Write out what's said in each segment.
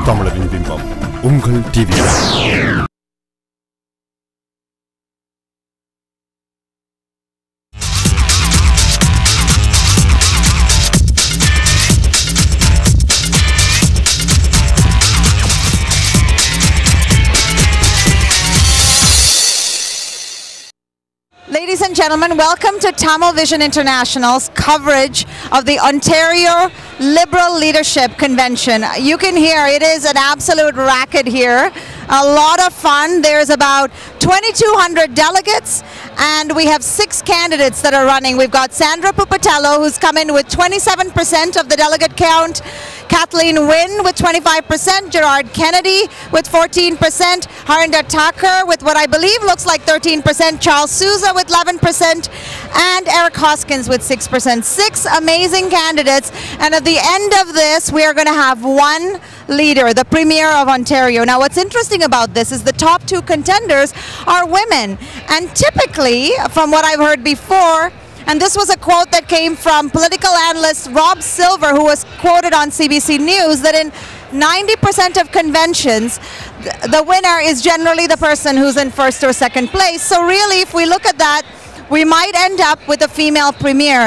தமிழரின் பிம்பம் உங்கள் TV. Ladies and gentlemen, welcome to Tamil Vision International's coverage of the Ontario Liberal Leadership Convention. You can hear it is an absolute racket here. A lot of fun. There's about 2,200 delegates and we have 6 candidates that are running. We've got Sandra Pupatello, who's come in with 27% of the delegate count, Kathleen Wynne with 25%, Gerard Kennedy with 14%, Harinder Thakur with what I believe looks like 13%, Charles Souza with 11%, and Eric Hoskins with 6%. 6 amazing candidates, and at the end of this we are going to have one leader, the Premier of Ontario. Now what's interesting about this is the top 2 contenders are women, and typically, from what I've heard before, and this was a quote that came from political analyst Rob Silver, who was quoted on CBC News, that in 90% of conventions, the winner is generally the person who's in first or second place. So really, if we look at that, we might end up with a female premier,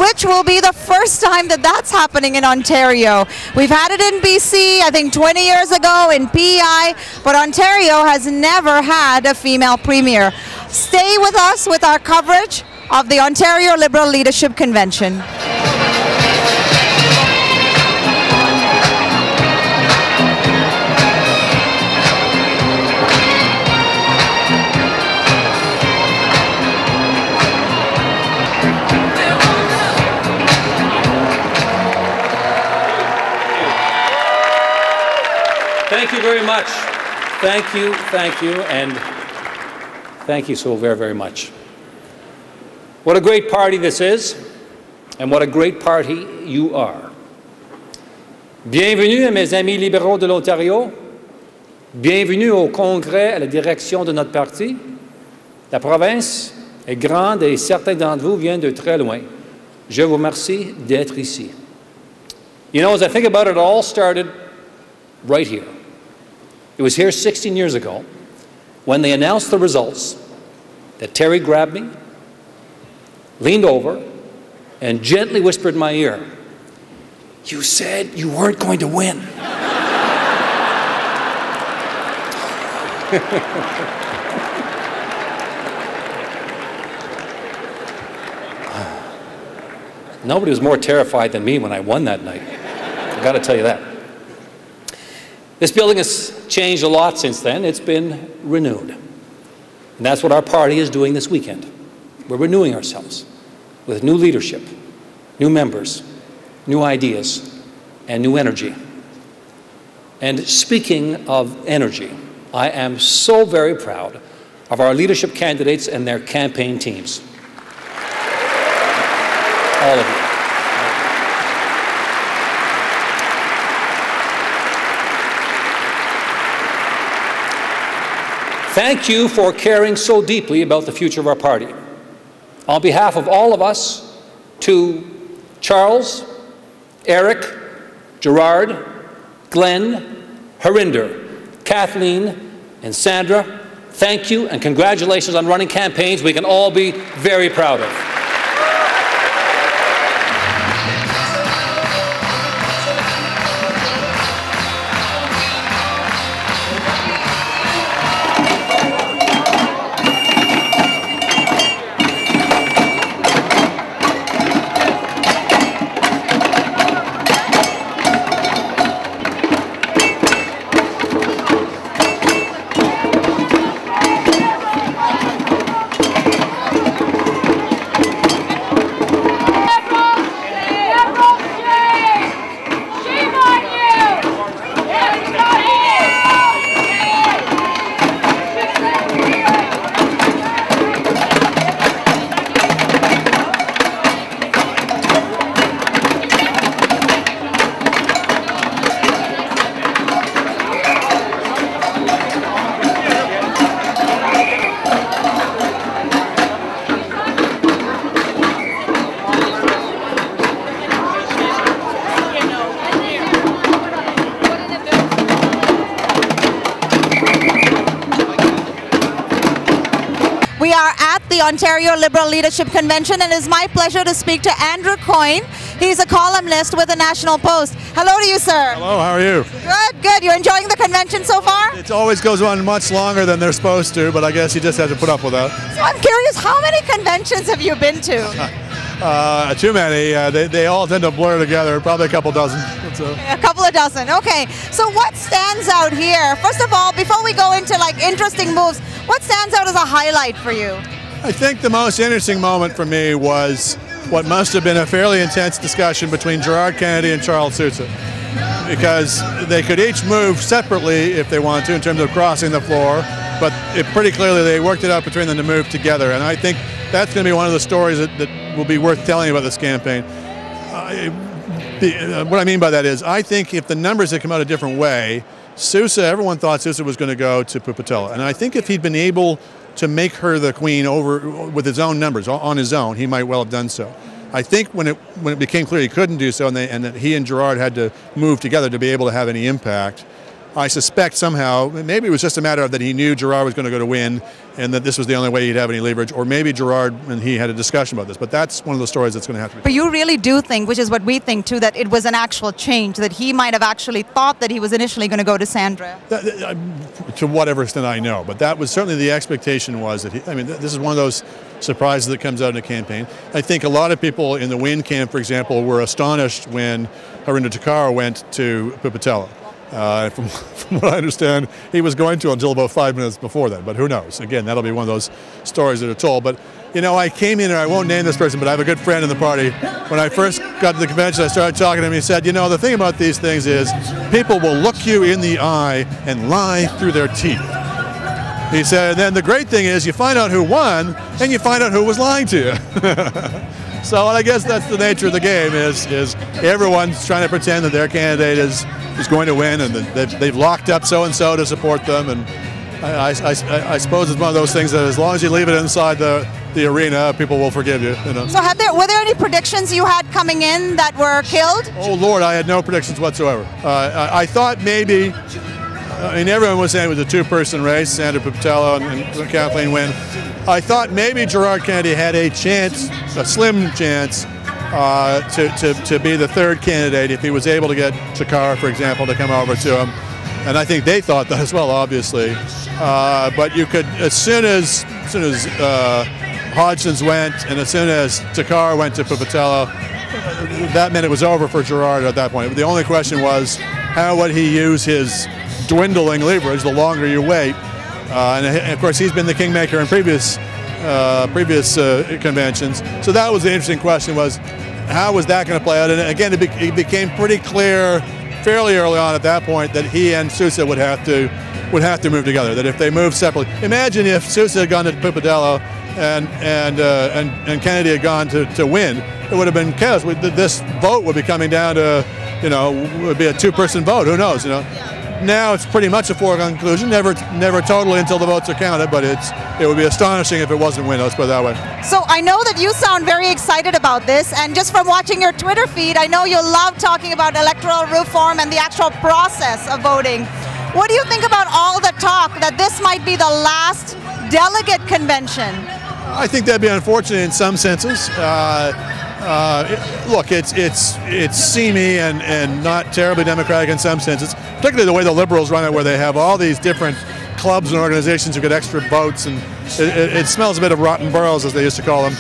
which will be the first time that that's happening in Ontario. We've had it in BC, I think 20 years ago, in PEI, but Ontario has never had a female premier. Stay with us with our coverage of the Ontario Liberal Leadership Convention. Thank you very much. Thank you, and thank you so very, very much. What a great party this is, and what a great party you are. Bienvenue à mes amis libéraux de l'Ontario. Bienvenue au Congrès à la direction de notre parti. La province est grande et certains d'entre vous viennent de très loin. Je vous remercie d'être ici. You know, as I think about it, it all started right here. It was here 16 years ago when they announced the results that Terry grabbed me, leaned over, and gently whispered in my ear, "You said you weren't going to win." Nobody was more terrified than me when I won that night. I've got to tell you that. This building has changed a lot since then. It's been renewed. And that's what our party is doing this weekend. We're renewing ourselves with new leadership, new members, new ideas, and new energy. And speaking of energy, I am so very proud of our leadership candidates and their campaign teams. All of you. Thank you for caring so deeply about the future of our party. On behalf of all of us, to Charles, Eric, Gerard, Glenn, Harinder, Kathleen, and Sandra, thank you and congratulations on running campaigns we can all be very proud of. at the Ontario Liberal Leadership Convention, and it's my pleasure to speak to Andrew Coyne. He's a columnist with the National Post. Hello to you, sir. Hello, how are you? Good, good. You're enjoying the convention so far? It always goes on much longer than they're supposed to, but I guess you just have to put up with that. So I'm curious, how many conventions have you been to? Too many. They all tend to blur together, probably a couple dozen. A couple of dozen, okay. So what stands out here? First of all, before we go into like interesting moves, what stands out as a highlight for you? I think the most interesting moment for me was what must have been a fairly intense discussion between Gerard Kennedy and Charles Sousa, because they could each move separately if they wanted to in terms of crossing the floor, but pretty clearly they worked it out between them to move together, and I think that's going to be one of the stories that will be worth telling about this campaign. What I mean by that is, I think if the numbers had come out a different way, Sousa, everyone thought Sousa was going to go to Pupatella, and I think if he'd been able to make her the queen over with his own numbers on his own, he might well have done so. I think when it became clear he couldn't do so, and that he and Gerard had to move together to be able to have any impact, I suspect somehow, maybe it was just a matter of that he knew Gerard was going to go to win and that this was the only way he'd have any leverage, or maybe Gerard and he had a discussion about this, but that's one of the stories that's going to have to be. But you really do think, which is what we think too, that it was an actual change, that he might have actually thought that he was initially going to go to Sandra? To whatever extent I know, but that was certainly the expectation was that this is one of those surprises that comes out in a campaign. I think a lot of people in the Win camp, for example, were astonished when Harinder Takar went to Pupatella. From what I understand, he was going to until about 5 minutes before that, but who knows? Again, that'll be one of those stories that are told. But, you know, I came in, and I won't name this person, but I have a good friend in the party. When I first got to the convention, I started talking to him. He said, you know, the thing about these things is people will look you in the eye and lie through their teeth. He said, and then the great thing is you find out who won, and you find out who was lying to you. So I guess that's the nature of the game, is everyone's trying to pretend that their candidate is going to win, and they've locked up so-and-so to support them, and I suppose it's one of those things that as long as you leave it inside the arena, people will forgive you. You know? So were there any predictions you had coming in that were killed? Oh, Lord, I had no predictions whatsoever. I thought maybe, everyone was saying it was a two-person race, Sandra Pupatella and Kathleen Wynne. I thought maybe Gerard Kennedy had a chance, a slim chance, to be the third candidate if he was able to get Takar, for example, to come over to him. And I think they thought that as well, obviously. But you could, as soon as Hodgson's went and as soon as Takar went to Pupatella, that meant it was over for Gerard at that point. The only question was, how would he use his dwindling leverage the longer you wait? And of course, he's been the kingmaker in previous conventions. So that was the interesting question, was how was that going to play out? And again, it became pretty clear fairly early on at that point that he and Sousa would have to move together. That if they moved separately, imagine if Sousa had gone to Pupatella and Kennedy had gone to Win, it would have been chaos. This vote would be coming down to, would be a two-person vote. Who knows? Now it's pretty much a foregone conclusion. Never totally until the votes are counted, but it would be astonishing if it wasn't Win. Let's put it that way. So I know that you sound very excited about this, and just from watching your Twitter feed, I know you love talking about electoral reform and the actual process of voting. What do you think about all the talk that this might be the last delegate convention? I think that'd be unfortunate in some senses. Look, it's seamy and not terribly democratic in some senses, particularly the way the Liberals run it, where they have all these different clubs and organizations who get extra votes, and it smells a bit of rotten boroughs, as they used to call them.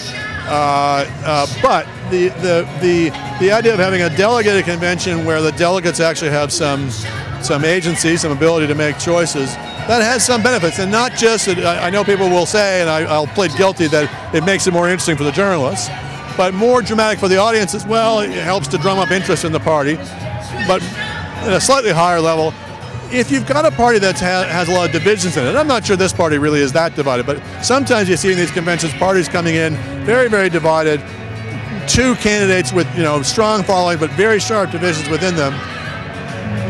But the idea of having a delegated convention where the delegates actually have some agency, some ability to make choices, that has some benefits, and not just that. I know people will say, and I'll plead guilty, that it makes it more interesting for the journalists, but more dramatic for the audience as well. It helps to drum up interest in the party. But at a slightly higher level, if you've got a party that has a lot of divisions in it, I'm not sure this party really is that divided, but sometimes you see in these conventions parties coming in very, very divided, two candidates with strong following but very sharp divisions within them.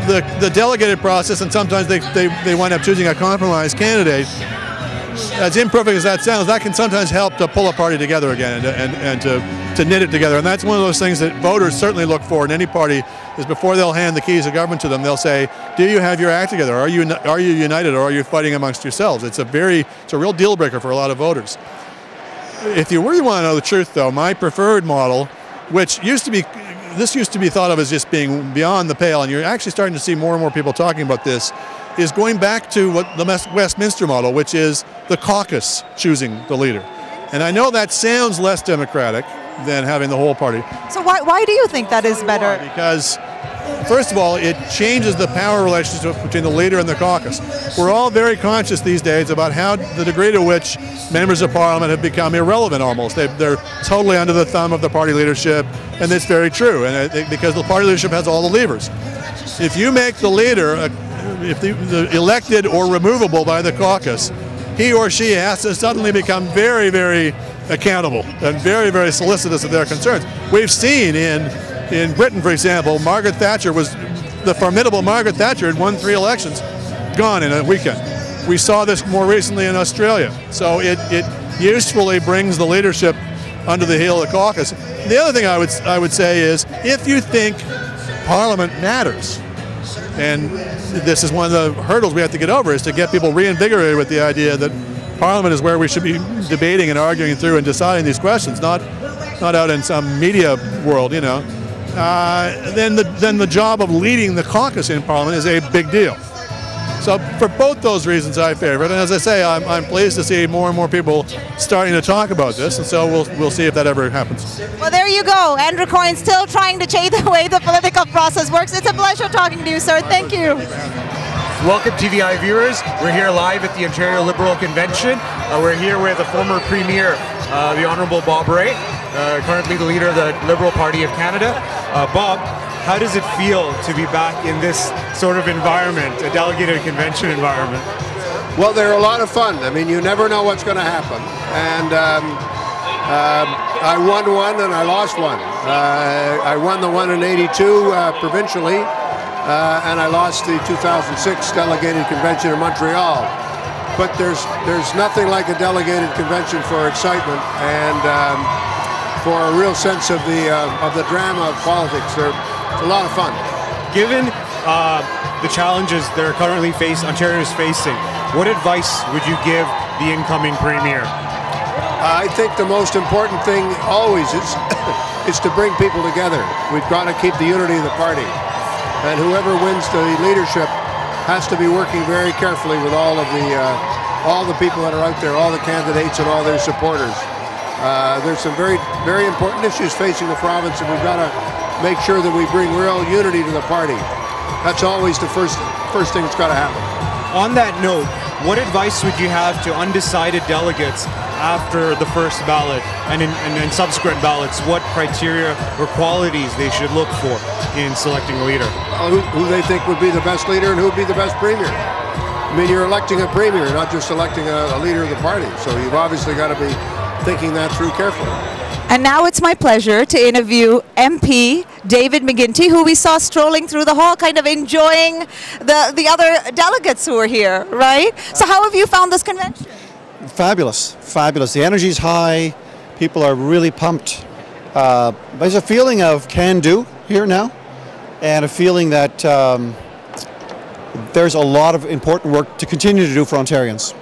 The delegated process, and sometimes they wind up choosing a compromise candidate. As imperfect as that sounds, that can sometimes help to pull a party together again and to knit it together. And that's one of those things that voters certainly look for in any party, is before they'll hand the keys of government to them, they'll say, do you have your act together? Are you united, or are you fighting amongst yourselves? It's a real deal breaker for a lot of voters. if you really want to know the truth, though, my preferred model, which used to be thought of as just being beyond the pale, and you're actually starting to see more and more people talking about this, is going back to what the Westminster model, which is the caucus choosing the leader. And I know that sounds less democratic than having the whole party. So why do you think that is better? Because, first of all, it changes the power relationship between the leader and the caucus. We're all very conscious these days about how the degree to which members of parliament have become irrelevant almost. They're totally under the thumb of the party leadership, and it's very true, and because the party leadership has all the levers. If you make the leader, if the elected or removable by the caucus, he or she has to suddenly become very, very accountable and very, very solicitous of their concerns. We've seen in Britain, for example, Margaret Thatcher the formidable Margaret Thatcher had won 3 elections, gone in a weekend. We saw this more recently in Australia. So it usefully brings the leadership under the heel of the caucus. The other thing I would say is, if you think Parliament matters, and this is one of the hurdles we have to get over, is to get people reinvigorated with the idea that Parliament is where we should be debating and arguing through and deciding these questions, not out in some media world, then the job of leading the caucus in Parliament is a big deal. So for both those reasons, I favor it. And as I say, I'm pleased to see more and more people starting to talk about this, and so we'll see if that ever happens. Well, there you go. Andrew Coyne still trying to change the way the political process works. It's a pleasure talking to you, sir. Thank you. Welcome, TVI viewers. We're here live at the Ontario Liberal Convention. We're here with the former Premier, the Honourable Bob Rae, currently the leader of the Liberal Party of Canada. Bob, how does it feel to be back in this sort of environment, a delegated convention environment? Well, they're a lot of fun. I mean, you never know what's going to happen. And I won one and I lost one. I won the one in '82 provincially, and I lost the 2006 delegated convention in Montreal. But there's nothing like a delegated convention for excitement and for a real sense of the drama of politics. It's a lot of fun. Given the challenges that are currently Ontario is facing, what advice would you give the incoming Premier? I think the most important thing always is to bring people together. We've got to keep the unity of the party. And whoever wins the leadership has to be working very carefully with all the people that are out there, all the candidates and all their supporters. There's some very, very important issues facing the province, and we've got to make sure that we bring real unity to the party. That's always the first thing that's got to happen. On that note, what advice would you have to undecided delegates after the first ballot and in subsequent ballots? What criteria or qualities they should look for in selecting a leader? Who they think would be the best leader and who would be the best premier. I mean, you're electing a premier, not just electing a leader of the party. So you've obviously got to be thinking that through carefully. And now it's my pleasure to interview MP David McGuinty, who we saw strolling through the hall, kind of enjoying the other delegates who were here, right? So how have you found this convention? Fabulous, fabulous. The energy's high. People are really pumped. There's a feeling of can-do here now, and a feeling that there's a lot of important work to continue to do for Ontarians.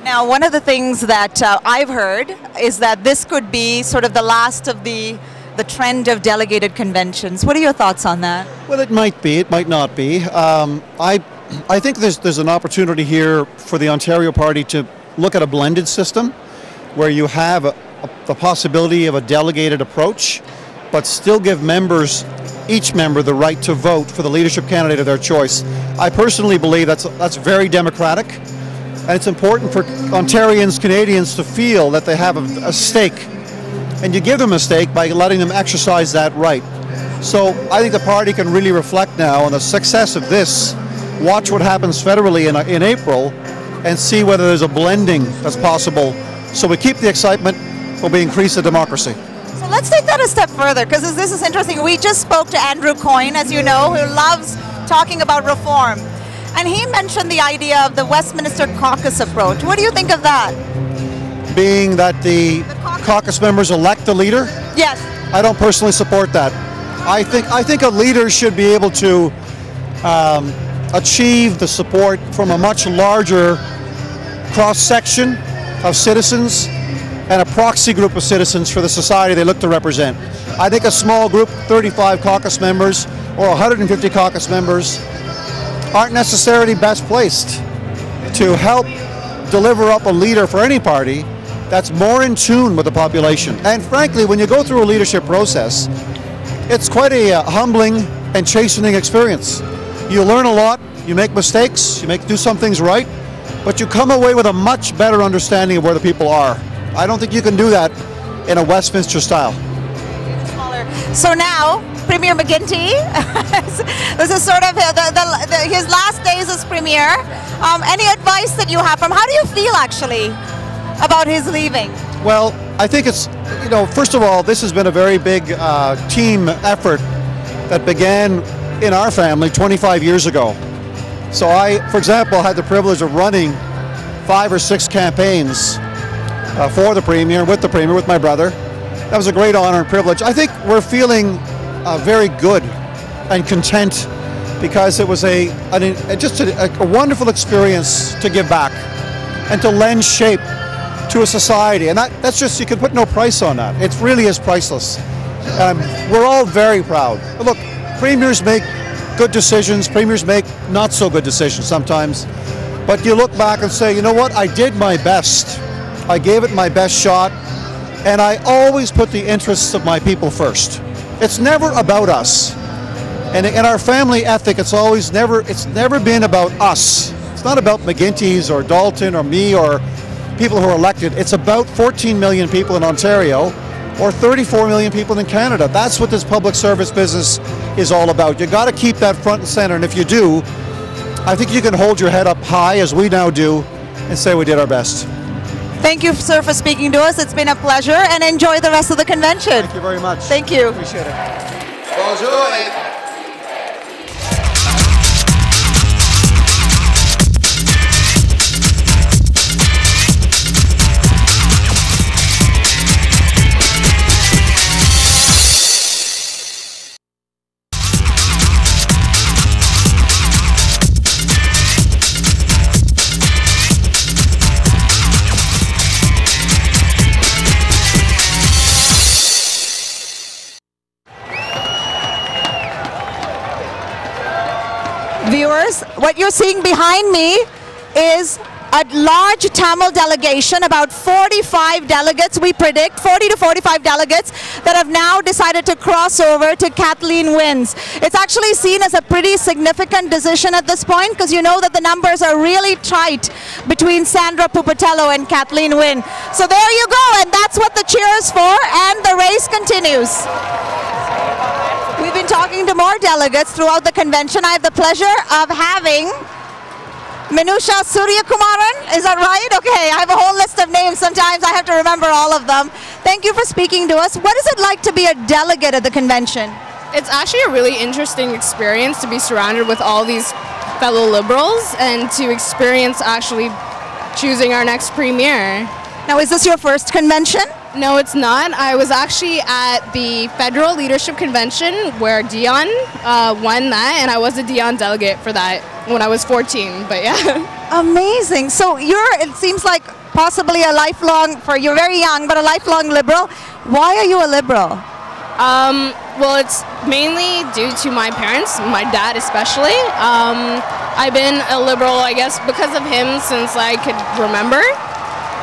Now, one of the things that I've heard is that this could be sort of the last of the trend of delegated conventions. What are your thoughts on that? Well, it might be. It might not be. I think there's an opportunity here for the Ontario Party to look at a blended system where you have the possibility of a delegated approach, but still give each member the right to vote for the leadership candidate of their choice. I personally believe that's very democratic. And it's important for Ontarians, Canadians to feel that they have a stake. And you give them a stake by letting them exercise that right. So I think the party can really reflect now on the success of this, watch what happens federally in April, and see whether there's a blending that's possible. So we keep the excitement, but we increase the democracy. So let's take that a step further, because this is interesting. We just spoke to Andrew Coyne, as you know, who loves talking about reform. And he mentioned the idea of the Westminster caucus approach. What do you think of that? Being that the caucus members elect the leader? Yes. I don't personally support that. I think a leader should be able to achieve the support from a much larger cross-section of citizens and a proxy group of citizens for the society they look to represent. I think a small group, 35 caucus members or 150 caucus members, aren't necessarily best placed to help deliver up a leader for any party that's more in tune with the population. And frankly, when you go through a leadership process, it's quite a humbling and chastening experience. You learn a lot, you make mistakes, you do some things right, but you come away with a much better understanding of where the people are. I don't think you can do that in a Westminster style. So now, Premier McGuinty, this is sort of his last days as Premier. Any advice that you have from, how do you feel actually about his leaving? Well, I think it's, first of all, this has been a very big team effort that began in our family 25 years ago. So I, for example, had the privilege of running 5 or 6 campaigns for the Premier, with my brother. That was a great honor and privilege. I think we're feeling very good and content because it was just a wonderful experience to give back and to lend shape to a society. And that's just, you can put no price on that. It really is priceless. We're all very proud. But look, premiers make good decisions, premiers make not so good decisions sometimes, but you look back and say, you know what, I did my best. I gave it my best shot, and I always put the interests of my people first. It's never about us. And in our family ethic, it's never been about us. It's not about McGuinty's or Dalton or me or people who are elected. It's about 14 million people in Ontario or 34 million people in Canada. That's what this public service business is all about. You got to keep that front and center, and if you do, I think you can hold your head up high, as we now do, and say we did our best. Thank you, sir, for speaking to us. It's been a pleasure, and enjoy the rest of the convention. Thank you very much. Thank you. Appreciate it. Bonjour. Viewers, what you're seeing behind me is a large Tamil delegation, about 45 delegates, we predict, 40 to 45 delegates that have now decided to cross over to Kathleen Wynne's. It's actually seen as a pretty significant decision at this point, because you know that the numbers are really tight between Sandra Pupatello and Kathleen Wynne. So there you go, and that's what the cheer is for, and the race continues. We've been talking to more delegates throughout the convention. I have the pleasure of having Minusha Suryakumaran, is that right? Okay, I have a whole list of names. Sometimes I have to remember all of them. Thank you for speaking to us. What is it like to be a delegate at the convention? It's actually a really interesting experience to be surrounded with all these fellow Liberals and to experience actually choosing our next Premier. Now, is this your first convention? No, it's not. I was actually at the Federal Leadership Convention where Dion won that, and I was a Dion delegate for that when I was 14, but yeah. Amazing. So it seems like possibly a lifelong, you're very young, but a lifelong Liberal. Why are you a Liberal? Well, it's mainly due to my parents, my dad especially. I've been a Liberal, I guess, because of him since I could remember.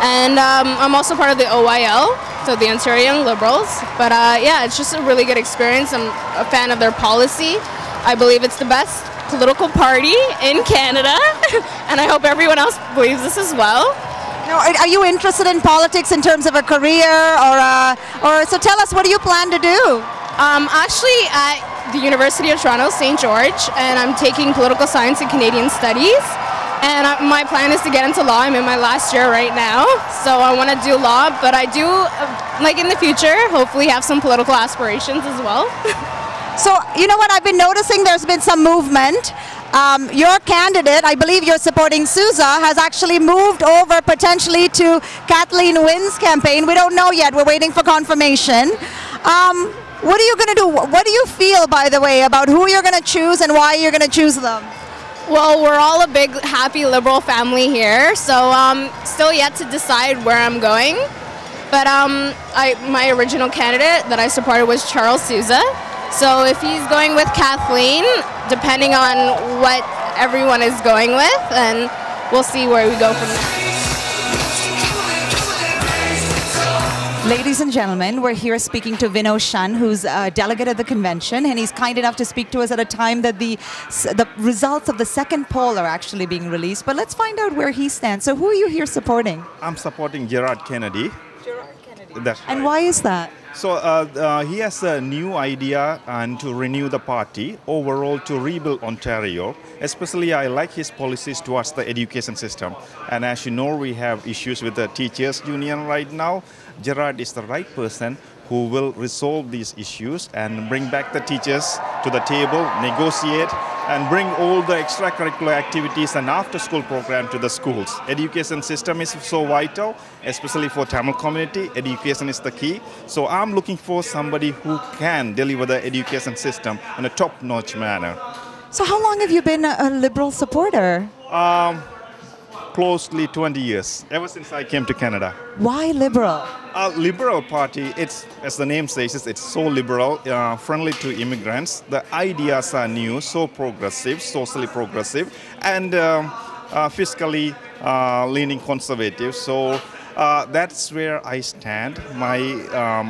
And I'm also part of the OYL, so the Ontario Young Liberals. But yeah, it's just a really good experience. I'm a fan of their policy. I believe it's the best political party in Canada, and I hope everyone else believes this as well. Now, are you interested in politics in terms of a career, or so tell us, what do you plan to do? Actually, at the University of Toronto, St. George, and I'm taking political science and Canadian studies. And my plan is to get into law. I'm in my last year right now, so I want to do law, but I do, like in the future, hopefully have some political aspirations as well. So, you know what, I've been noticing there's been some movement. Your candidate, I believe you're supporting Sousa, has actually moved over potentially to Kathleen Wynne's campaign. We don't know yet, we're waiting for confirmation. What are you going to do? What do you feel, by the way, about who you're going to choose and why you're going to choose them? Well, we're all a big, happy Liberal family here, so still yet to decide where I'm going. But my original candidate that I supported was Charles Souza. So if he's going with Kathleen, depending on what everyone is going with, then we'll see where we go from there. Ladies and gentlemen, we're here speaking to Vinod Shan, who's a delegate at the convention, and he's kind enough to speak to us at a time that the results of the second poll are actually being released. But let's find out where he stands. So who are you here supporting? I'm supporting Gerard Kennedy. Gerard Kennedy. That's And right. why is that? So he has a new idea and to renew the party, overall to rebuild Ontario. Especially I like his policies towards the education system. And as you know, we have issues with the teachers union right now. Gerard is the right person who will resolve these issues and bring back the teachers to the table, negotiate, and bring all the extracurricular activities and after-school program to the schools. Education system is so vital, especially for Tamil community. Education is the key. So I'm looking for somebody who can deliver the education system in a top-notch manner. So how long have you been a Liberal supporter? Closely 20 years, ever since I came to Canada. Why Liberal? Liberal Party, it's, as the name says, it's so liberal, friendly to immigrants. The ideas are new, so progressive, socially progressive, and fiscally leaning conservative. So that's where I stand. My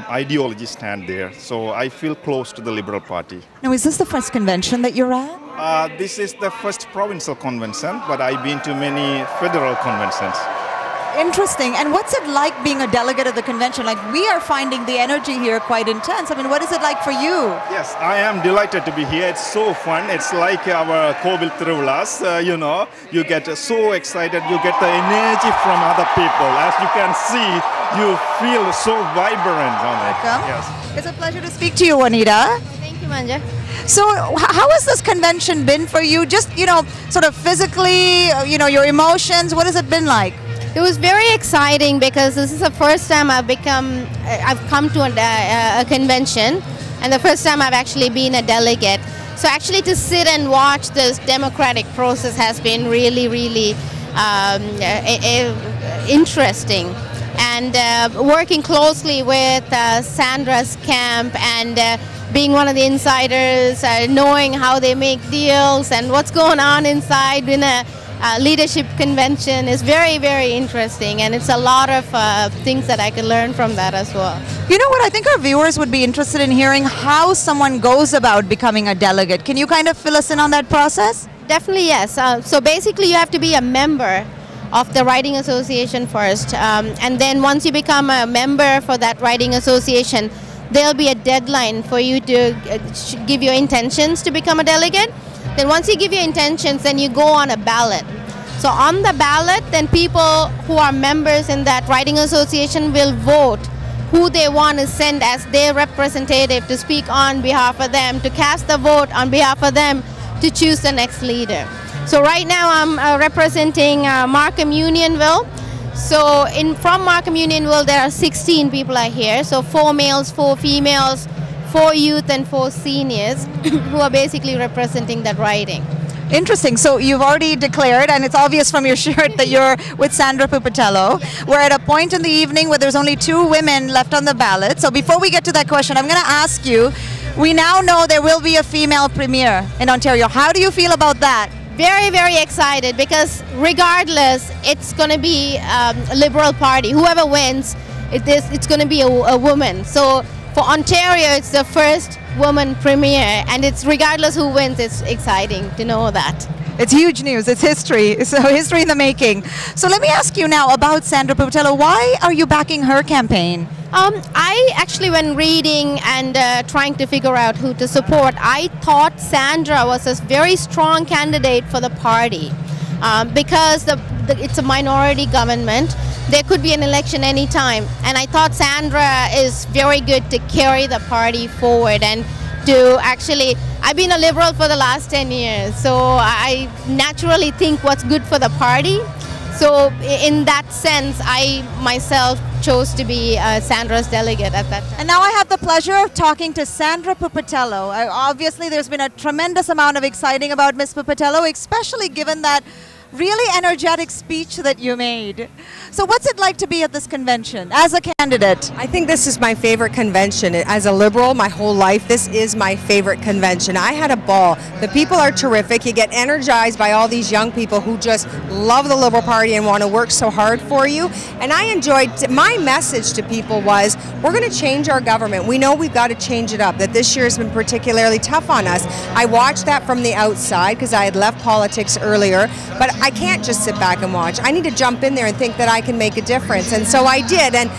ideology stand there. So I feel close to the Liberal Party. Now, is this the first convention that you're at? This is the first provincial convention, but I've been to many federal conventions. Interesting. And what's it like being a delegate of the convention? Like, we are finding the energy here quite intense. I mean, what is it like for you? Yes, I am delighted to be here. It's so fun. It's like our Kobil Tiruvilas, you know. You get so excited. You get the energy from other people. As you can see, you feel so vibrant on it. Welcome. Yes. It's a pleasure to speak to you, Juanita. Thank you, Manja. So how has this convention been for you? Just, sort of physically, your emotions, what has it been like? It was very exciting because this is the first time I've come to a convention, and the first time I've actually been a delegate. So actually to sit and watch this democratic process has been really, really interesting. And working closely with Sandra's camp and being one of the insiders, knowing how they make deals and what's going on inside in a leadership convention is very, very interesting, and it's a lot of things that I can learn from that as well. You know what? I think our viewers would be interested in hearing how someone goes about becoming a delegate. Can you kind of fill us in on that process? Definitely, yes. So basically you have to be a member of the Riding Association first, and then once you become a member for that Riding Association, there'll be a deadline for you to give your intentions to become a delegate. Then once you give your intentions, then you go on a ballot. So on the ballot, then people who are members in that Riding Association will vote who they want to send as their representative to speak on behalf of them, to cast the vote on behalf of them to choose the next leader. So right now I'm representing Markham Unionville. So from Markham Unionville there are 16 people are here. So 4 males, 4 females, 4 youth and 4 seniors who are basically representing that riding. Interesting. So you've already declared, and it's obvious from your shirt that you're with Sandra Pupatello. We're at a point in the evening where there's only 2 women left on the ballot. So before we get to that question, I'm going to ask you, we now know there will be a female premier in Ontario. How do you feel about that? Very, very excited because regardless, it's going to be a Liberal Party. Whoever wins, it's going to be a woman. So for Ontario, it's the first woman premier, and it's regardless who wins, it's exciting to know that. It's huge news. It's history. So history in the making. So let me ask you now about Sandra Pupatello. Why are you backing her campaign? I actually, when reading and trying to figure out who to support, I thought Sandra was a very strong candidate for the party because it's a minority government. There could be an election anytime, and I thought Sandra is very good to carry the party forward and to actually, I've been a Liberal for the last 10 years, so I naturally think what's good for the party. So in that sense, I myself chose to be Sandra's delegate at that time. And now I have the pleasure of talking to Sandra Pupatello. Obviously, there's been a tremendous amount of exciting about Ms. Pupatello, especially given that really energetic speech that you made. So what's it like to be at this convention as a candidate? I think this is my favorite convention. As a Liberal, my whole life, this is my favorite convention. I had a ball. The people are terrific. You get energized by all these young people who just love the Liberal Party and want to work so hard for you. And I enjoyed, my message to people was, we're going to change our government. We know we've got to change it up, that this year has been particularly tough on us. I watched that from the outside because I had left politics earlier, but I can't just sit back and watch. I need to jump in there and think that I can make a difference. And so I did, and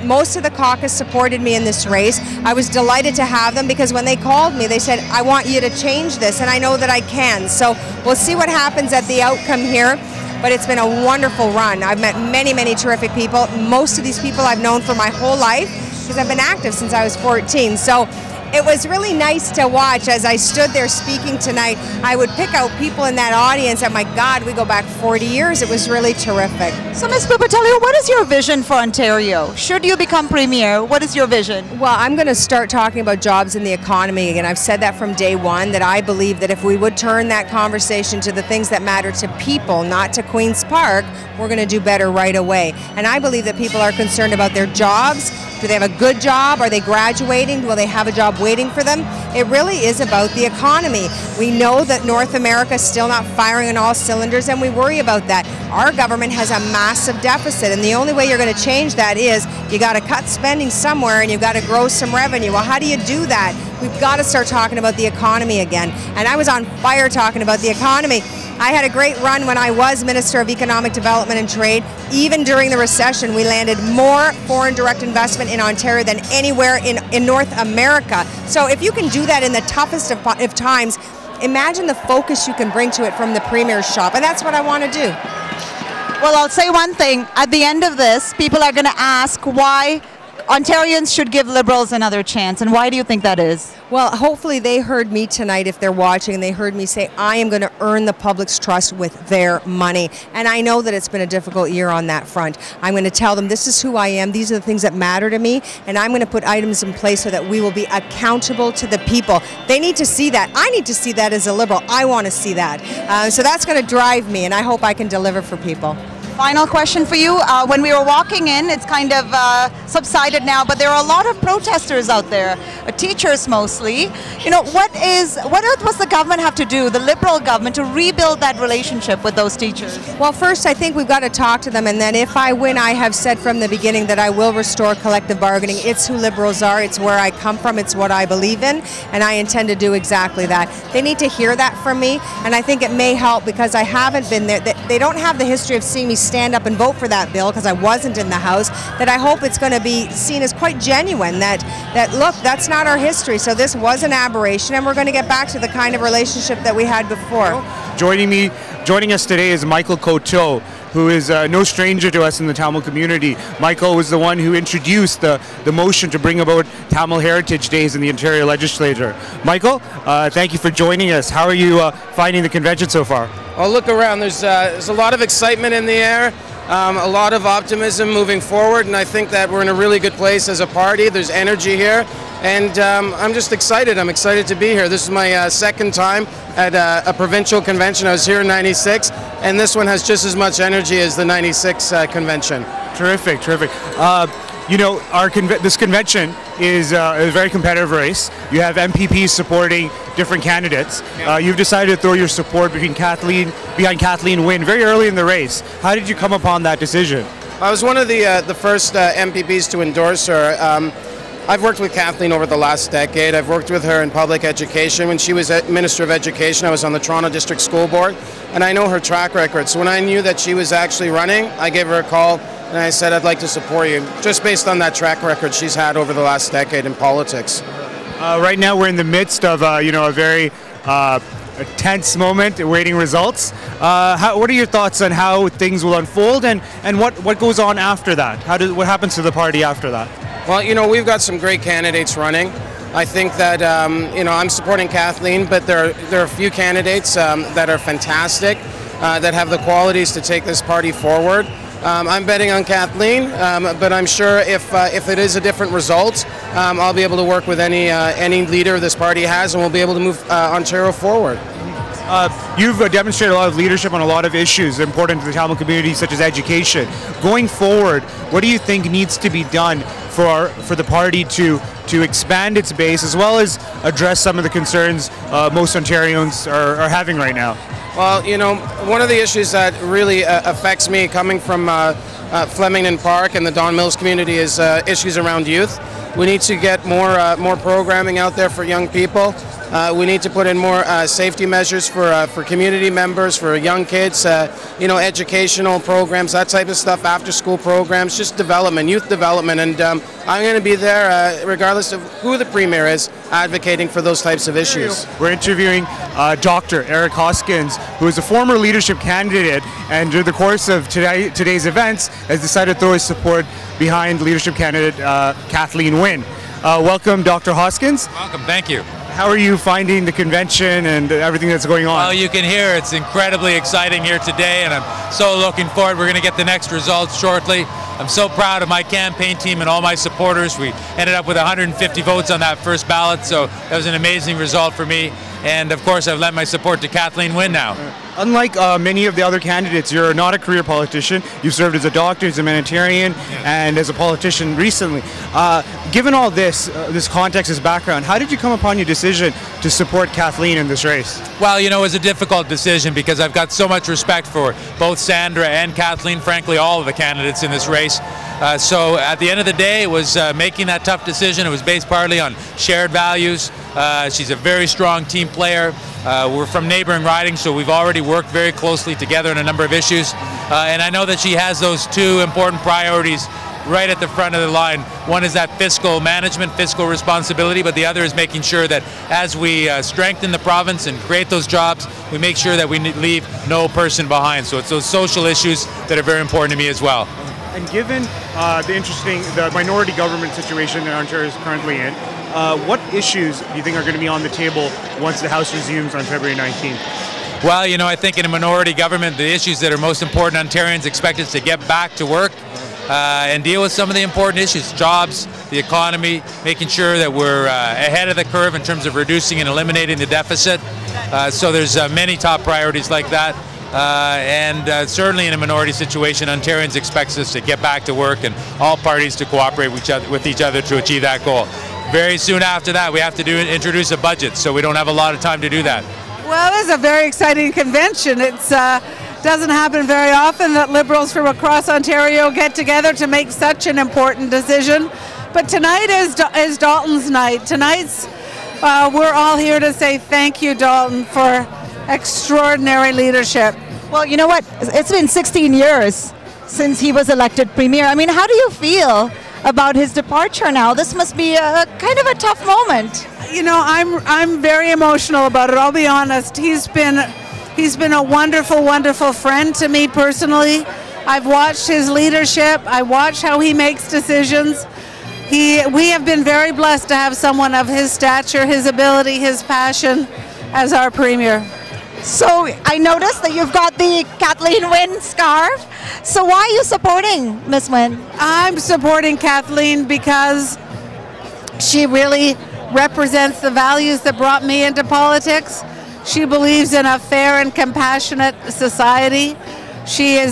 most of the caucus supported me in this race. I was delighted to have them because when they called me, they said, I want you to change this, and I know that I can. So we'll see what happens at the outcome here. But it's been a wonderful run. I've met many, many terrific people. Most of these people I've known for my whole life because I've been active since I was 14. So it was really nice to watch as I stood there speaking tonight. I would pick out people in that audience and my God, we go back 40 years. It was really terrific. So Ms. Pupertalio, what is your vision for Ontario? Should you become Premier, what is your vision? Well, I'm going to start talking about jobs in the economy again. I've said that from day one, that I believe that if we would turn that conversation to the things that matter to people, not to Queen's Park, we're going to do better right away. And I believe that people are concerned about their jobs. Do they have a good job? Are they graduating? Will they have a job waiting for them? It really is about the economy. We know that North America is still not firing on all cylinders, and we worry about that. Our government has a massive deficit, and the only way you're going to change that is you got to cut spending somewhere and you've got to grow some revenue. Well, how do you do that? We've got to start talking about the economy again. And I was on fire talking about the economy. I had a great run when I was Minister of Economic Development and Trade. Even during the recession, we landed more foreign direct investment in Ontario than anywhere in North America. So if you can do that in the toughest of times, imagine the focus you can bring to it from the Premier's shop. And that's what I want to do. Well, I'll say one thing. At the end of this, people are going to ask why Ontarians should give Liberals another chance. And why do you think that is? Well, hopefully they heard me tonight if they're watching, and they heard me say I am going to earn the public's trust with their money. And I know that it's been a difficult year on that front. I'm going to tell them this is who I am, these are the things that matter to me, and I'm going to put items in place so that we will be accountable to the people. They need to see that. I need to see that as a Liberal. I want to see that. So that's going to drive me, and I hope I can deliver for people. Final question for you. When we were walking in, it's kind of subsided now, but there are a lot of protesters out there, teachers mostly. You know, what does the government have to do, the Liberal government, to rebuild that relationship with those teachers? Well, first, I think we've got to talk to them, and then if I win, I have said from the beginning that I will restore collective bargaining. It's who Liberals are, it's where I come from, it's what I believe in, and I intend to do exactly that. They need to hear that from me, and I think it may help because I haven't been there. They don't have the history of seeing me stand up and vote for that bill because I wasn't in the House, that I hope it's going to be seen as quite genuine, that look, that's not our history, so this was an aberration and we're going to get back to the kind of relationship that we had before. Joining us today is Michael Coteau, who is no stranger to us in the Tamil community. Michael was the one who introduced the motion to bring about Tamil Heritage Days in the Ontario Legislature. Michael, thank you for joining us. How are you finding the convention so far? I'll look around. There's a lot of excitement in the air, a lot of optimism moving forward, and I think that we're in a really good place as a party. There's energy here, and I'm just excited. I'm excited to be here. This is my second time at a provincial convention. I was here in '96, and this one has just as much energy as the '96 convention. Terrific, terrific. You know, this convention is a very competitive race. You have MPPs supporting different candidates. You've decided to throw your support behind Kathleen Wynne very early in the race. How did you come upon that decision? I was one of the first MPPs to endorse her. I've worked with Kathleen over the last decade. I've worked with her in public education. When she was Minister of Education, I was on the Toronto District School Board, and I know her track record. So when I knew that she was actually running, I gave her a call and I said, I'd like to support you, just based on that track record she's had over the last decade in politics. Right now we're in the midst of a very tense moment awaiting results. What are your thoughts on how things will unfold and what goes on after that? What happens to the party after that? Well, you know, we've got some great candidates running. I think that, I'm supporting Kathleen, but there are a few candidates that are fantastic, that have the qualities to take this party forward. I'm betting on Kathleen, but I'm sure if it is a different result, I'll be able to work with any leader this party has, and we'll be able to move Ontario forward. You've demonstrated a lot of leadership on a lot of issues important to the Tamil community, such as education. Going forward, what do you think needs to be done for the party to expand its base, as well as address some of the concerns most Ontarians are having right now? Well, you know, one of the issues that really affects me coming from Flemington Park and the Don Mills community is issues around youth. We need to get more programming out there for young people. We need to put in more safety measures for community members, for young kids, you know, educational programs, that type of stuff, after-school programs, just development, youth development. And I'm going to be there, regardless of who the Premier is, advocating for those types of issues. We're interviewing Dr. Eric Hoskins, who is a former leadership candidate, and during the course of today's events has decided to throw his support behind leadership candidate Kathleen Wynne. Welcome, Dr. Hoskins. Welcome, thank you. How are you finding the convention and everything that's going on? Well, you can hear it's incredibly exciting here today, and I'm so looking forward. We're going to get the next results shortly. I'm so proud of my campaign team and all my supporters. We ended up with 150 votes on that first ballot, so that was an amazing result for me. And of course, I've lent my support to Kathleen Wynne now. Unlike many of the other candidates, you're not a career politician. You've served as a doctor, as a humanitarian, and as a politician recently. Given all this context, this background, how did you come upon your decision to support Kathleen in this race? Well, you know, it was a difficult decision because I've got so much respect for both Sandra and Kathleen, frankly, all of the candidates in this race. So at the end of the day, it was making that tough decision. It was based partly on shared values. She's a very strong team player. We're from neighboring ridings, so we've already worked very closely together on a number of issues. And I know that she has those two important priorities right at the front of the line. One is that fiscal management, fiscal responsibility, but the other is making sure that as we strengthen the province and create those jobs, we make sure that we leave no person behind. So it's those social issues that are very important to me as well. And given the minority government situation that Ontario is currently in, what issues do you think are going to be on the table once the House resumes on February 19th? Well, you know, I think in a minority government, the issues that are most important Ontarians expect us to get back to work and deal with some of the important issues, jobs, the economy, making sure that we're ahead of the curve in terms of reducing and eliminating the deficit. So there's many top priorities like that. And certainly in a minority situation, Ontarians expect us to get back to work and all parties to cooperate with each other to achieve that goal. Very soon after that, we have to introduce a budget, so we don't have a lot of time to do that. Well, it is a very exciting convention. It doesn't happen very often that Liberals from across Ontario get together to make such an important decision. But tonight is Dalton's night. Tonight's, we're all here to say thank you, Dalton, for extraordinary leadership. Well, you know what? It's been 16 years since he was elected Premier. I mean, how do you feel about his departure now? This must be a kind of a tough moment. You know, I'm very emotional about it. I'll be honest. He's been a wonderful, wonderful friend to me personally. I've watched his leadership. I watch how he makes decisions. We have been very blessed to have someone of his stature, his ability, his passion as our Premier. So I noticed that you've got the Kathleen Wynne scarf. So why are you supporting Ms. Wynne? I'm supporting Kathleen because she really represents the values that brought me into politics. She believes in a fair and compassionate society. She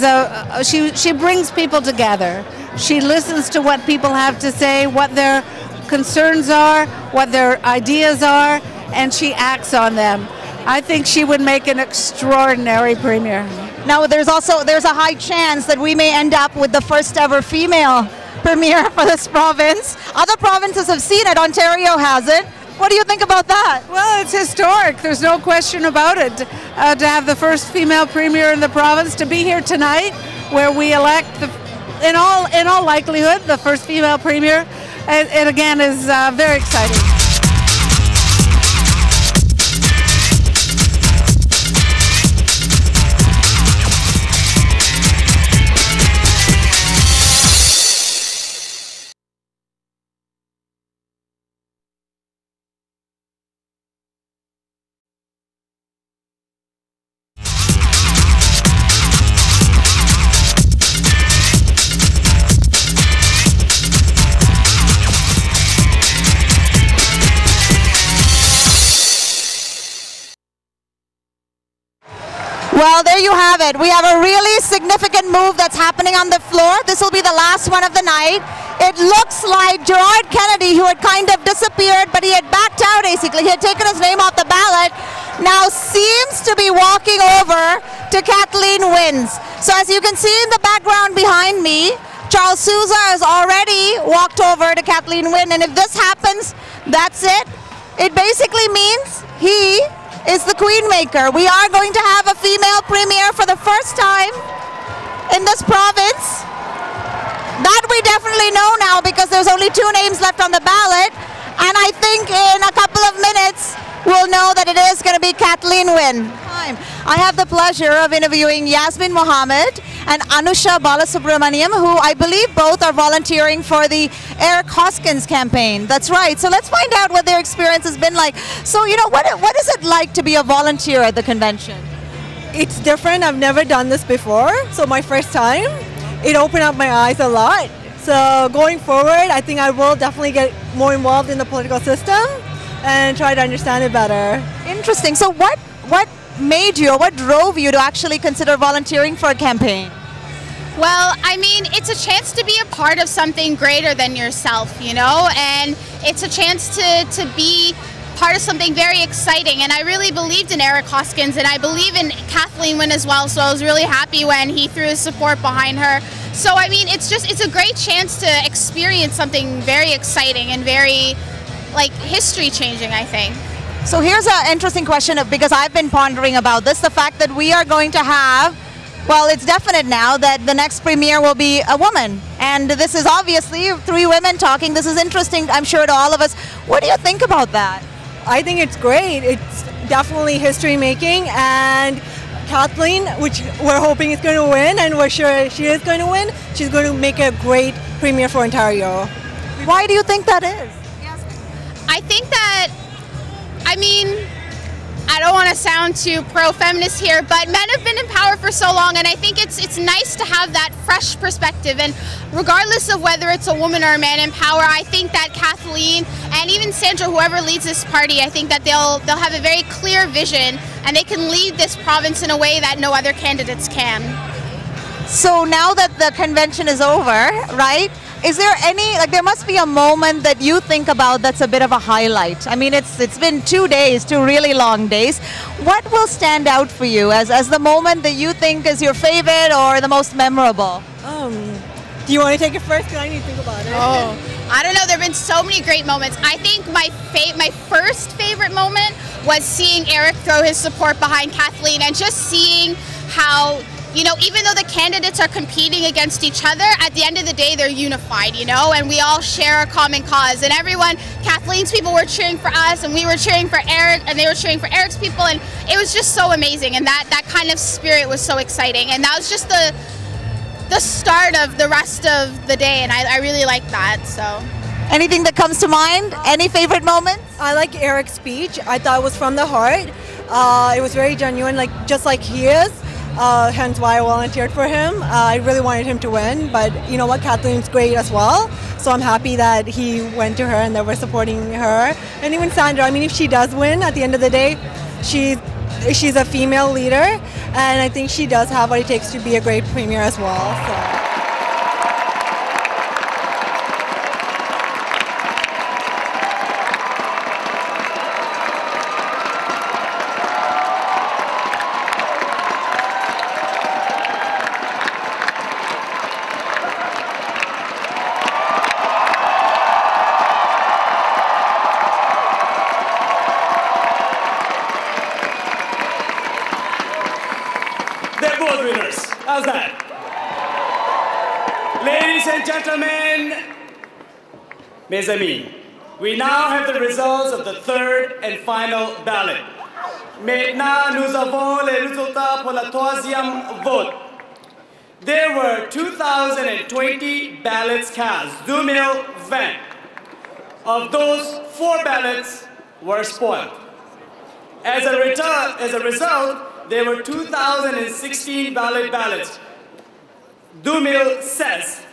brings people together. She listens to what people have to say, what their concerns are, what their ideas are, and she acts on them. I think she would make an extraordinary Premier. Now there's a high chance that we may end up with the first ever female Premier for this province. Other provinces have seen it, Ontario hasn't. What do you think about that? Well, it's historic. There's no question about it. To have the first female Premier in the province, to be here tonight where we elect, in all likelihood, the first female Premier, it again is very exciting. Well, there you have it. We have a really significant move that's happening on the floor. This will be the last one of the night. It looks like Gerard Kennedy, who had kind of disappeared, but he had backed out basically. He had taken his name off the ballot, now seems to be walking over to Kathleen Wynne's. So as you can see in the background behind me, Charles Sousa has already walked over to Kathleen Wynne, and if this happens, that's it. It basically means he is the queen maker. We are going to have a female premier for the first time in this province. That we definitely know now because there's only 2 names left on the ballot, and I think in a couple of minutes we'll know that it is going to be Kathleen Wynne. I have the pleasure of interviewing Yasmin Mohammed and Anusha Balasubramaniam, who I believe both are volunteering for the Eric Hoskins campaign. That's right. So let's find out what their experience has been like. So, you know, what is it like to be a volunteer at the convention? It's different. I've never done this before, so my first time. It opened up my eyes a lot. So going forward, I think I will definitely get more involved in the political system and try to understand it better. Interesting. So what made you, or what drove you to actually consider volunteering for a campaign? Well, I mean, it's a chance to be a part of something greater than yourself, you know, and it's a chance to be part of something very exciting. And I really believed in Eric Hoskins, and I believe in Kathleen Wynne as well, so I was really happy when he threw his support behind her. So, I mean, it's a great chance to experience something very exciting and very, like, history-changing, I think. So here's an interesting question, because I've been pondering about this, the fact that we are going to have, well, it's definite now that the next premier will be a woman. And this is obviously 3 women talking. This is interesting, I'm sure, to all of us. What do you think about that? I think it's great. It's definitely history making, and Kathleen, which we're hoping is going to win, and we're sure she is going to win, she's going to make a great premier for Ontario. Why do you think that is? I think that, I mean, I don't want to sound too pro-feminist here, but men have been in power for so long, and I think it's nice to have that fresh perspective. And regardless of whether it's a woman or a man in power, I think that Kathleen and even Sandra, whoever leads this party, I think that they'll have a very clear vision, and they can lead this province in a way that no other candidates can. So now that the convention is over, right? Is there any, like, there must be a moment that you think about that's a bit of a highlight? I mean, it's been 2 days, 2 really long days. What will stand out for you as the moment that you think is your favorite or the most memorable? Do you want to take it first? Because I need to think about it. Oh, I don't know. There have been so many great moments. I think my first favorite moment was seeing Eric throw his support behind Kathleen, and just seeing how, you know, even though the candidates are competing against each other, at the end of the day, they're unified, you know, and we all share a common cause. And everyone, Kathleen's people were cheering for us, and we were cheering for Eric, and they were cheering for Eric's people, and it was just so amazing. And that kind of spirit was so exciting. And that was just the start of the rest of the day, and I really like that, so. Anything that comes to mind? Any favorite moments? I like Eric's speech. I thought it was from the heart. It was very genuine, like just like he is. Hence why I volunteered for him. I really wanted him to win, but you know what, Kathleen's great as well. So I'm happy that he went to her and that we're supporting her. And even Sandra, I mean, if she does win, at the end of the day, she's a female leader, and I think she does have what it takes to be a great premier as well. So. They're both winners. How's that? Ladies and gentlemen, mes amis, we now have the results of the third and final ballot. Maintenant, nous avons les résultats pour la troisième vote. There were 2,020 ballots cast, 2020. Of those, 4 ballots were spoiled. As a result, there were 2,016 valid ballots. 2016,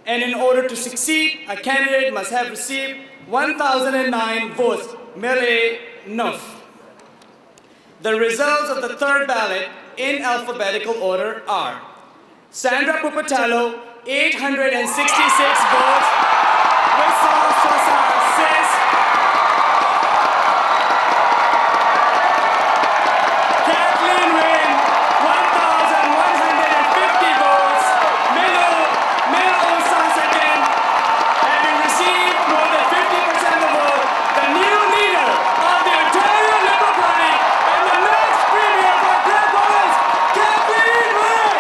and in order to succeed, a candidate must have received 1,009 votes, 1009. The results of the third ballot in alphabetical order are Sandra Pupatello, 866 votes. Wissam Sosa, 6. Kathleen Wynn, 1,150 votes. Milo Sasakin, having received more than 50% of the vote, the new leader of the Ontario Liberal Party and the next Premier for Grand Province, Kathleen Wynn.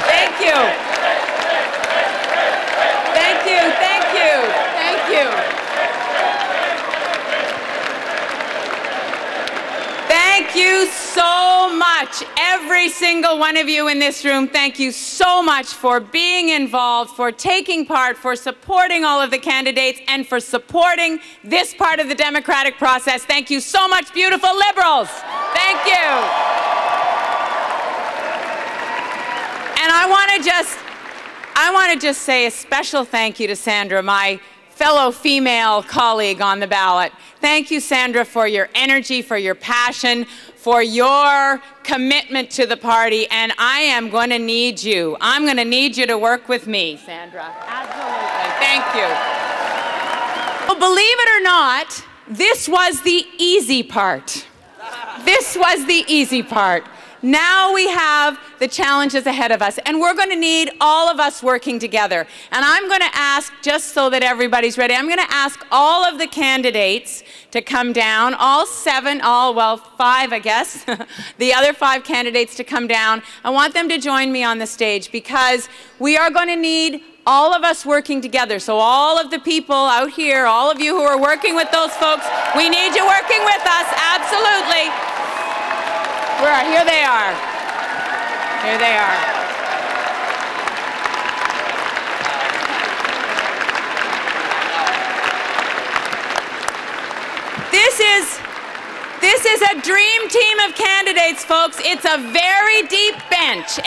Thank you. Thank you, thank you, thank you. Thank you so much, every single one of you in this room. Thank you so much for being involved, for taking part, for supporting all of the candidates, and for supporting this part of the democratic process. Thank you so much, beautiful Liberals. Thank you. And I want to just say a special thank you to Sandra, my fellow female colleague on the ballot. Thank you, Sandra, for your energy, for your passion, for your commitment to the party, and I am going to need you. I'm going to need you to work with me, Sandra. Absolutely. Thank you. Well, believe it or not, this was the easy part. This was the easy part. Now we have the challenges ahead of us, and we're going to need all of us working together. And I'm going to ask, just so that everybody's ready, I'm going to ask all of the candidates to come down, all 5, I guess, the other 5 candidates to come down. I want them to join me on the stage because we are going to need all of us working together. So all of the people out here, all of you who are working with those folks, we need you working with us, absolutely. Here they are. Here they are. This is a dream team of candidates, folks. It's a very deep bench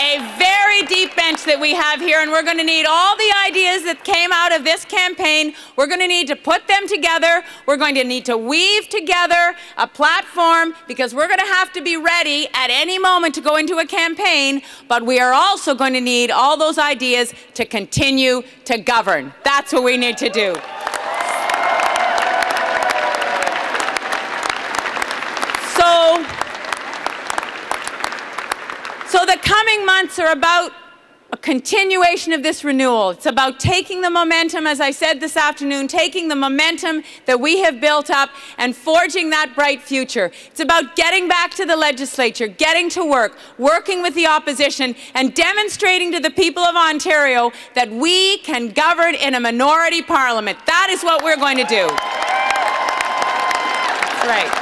that we have here, and we're going to need all the ideas that came out of this campaign. We're going to need to put them together. We're going to need to weave together a platform because we're going to have to be ready at any moment to go into a campaign, but we are also going to need all those ideas to continue to govern. That's what we need to do. So the coming months are about a continuation of this renewal. It's about taking the momentum, as I said this afternoon, taking the momentum that we have built up and forging that bright future. It's about getting back to the legislature, getting to work, working with the opposition, and demonstrating to the people of Ontario that we can govern in a minority parliament. That is what we're going to do. That's right.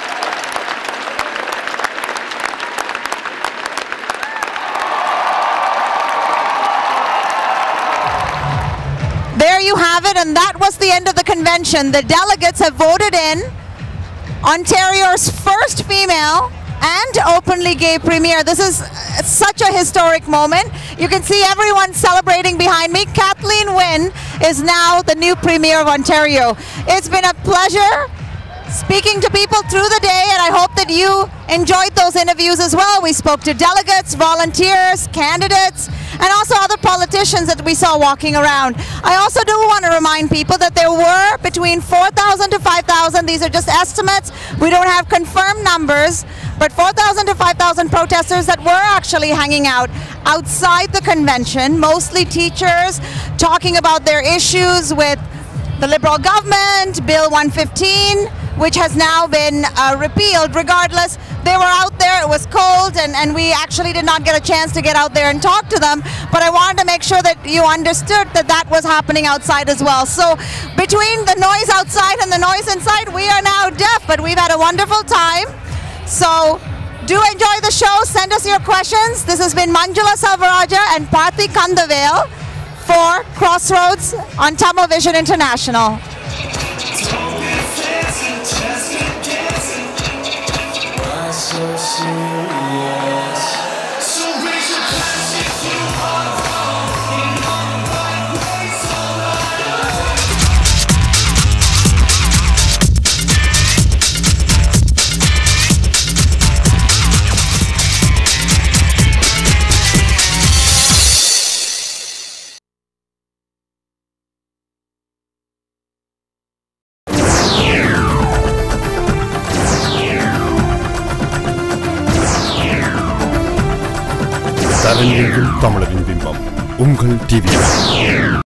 There you have it, and that was the end of the convention. The delegates have voted in Ontario's first female and openly gay premier. This is such a historic moment. You can see everyone celebrating behind me. Kathleen Wynn is now the new premier of Ontario. It's been a pleasure speaking to people through the day, and I hope that you enjoyed those interviews as well. We spoke to delegates, volunteers, candidates, and also other politicians that we saw walking around. I also do want to remind people that there were between 4,000 to 5,000, these are just estimates, we don't have confirmed numbers, but 4,000 to 5,000 protesters that were actually hanging out outside the convention, mostly teachers, talking about their issues with the Liberal government, Bill 115, which has now been repealed. Regardless, they were out there, it was cold, and we actually did not get a chance to get out there and talk to them, but I wanted to make sure that you understood that that was happening outside as well. So between the noise outside and the noise inside, we are now deaf, but we've had a wonderful time. So do enjoy the show, send us your questions. This has been Manjula Salvaraja and Parthi Kandavale for CrossRoads on Tamil Vision International. தமிழின் பிம்பம் உங்கள் TV.